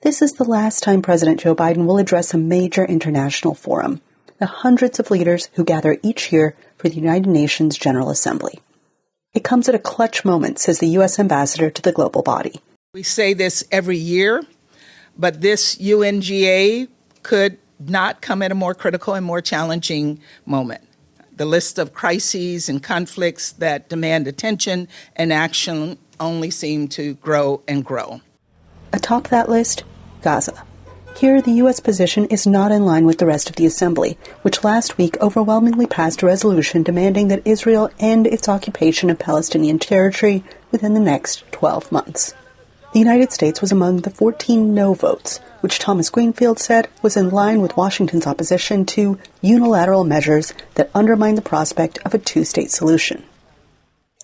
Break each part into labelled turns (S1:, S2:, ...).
S1: This is the last time President Joe Biden will address a major international forum, the hundreds of leaders who gather each year for the United Nations General Assembly. It comes at a clutch moment, says the U.S. ambassador to the global body.
S2: We say this every year, but this UNGA could not come at a more critical and more challenging moment. The list of crises and conflicts that demand attention and action only seem to grow and grow.
S1: Atop that list, Gaza. Here, the U.S. position is not in line with the rest of the Assembly, which last week overwhelmingly passed a resolution demanding that Israel end its occupation of Palestinian territory within the next 12 months. The United States was among the 14 no votes, which Thomas Greenfield said was in line with Washington's opposition to unilateral measures that undermine the prospect of a two-state solution.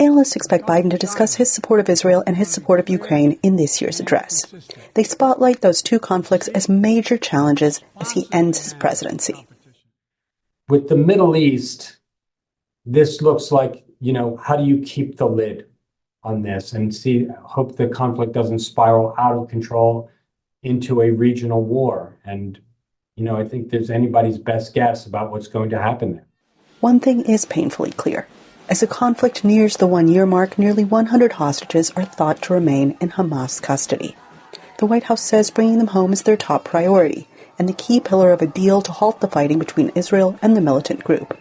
S1: Analysts expect Biden to discuss his support of Israel and his support of Ukraine in this year's address. They spotlight those two conflicts as major challenges as he ends his presidency.
S3: With the Middle East, this looks like, how do you keep the lid on this and hope the conflict doesn't spiral out of control into a regional war? And, I think there's anybody's best guess about what's going to happen there.
S1: One thing is painfully clear. As the conflict nears the one-year mark, nearly 100 hostages are thought to remain in Hamas custody. The White House says bringing them home is their top priority and the key pillar of a deal to halt the fighting between Israel and the militant group.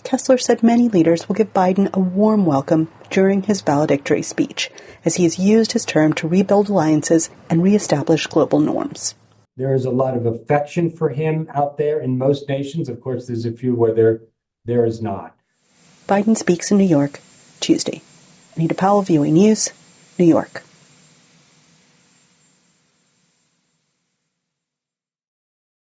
S1: Kessler said many leaders will give Biden a warm welcome during his valedictory speech, as he has used his term to rebuild alliances and reestablish global norms.
S3: There is a lot of affection for him out there in most nations. Of course, there's a few where there is not.
S1: Biden speaks in New York Tuesday. Anita Powell, VOA News, New York.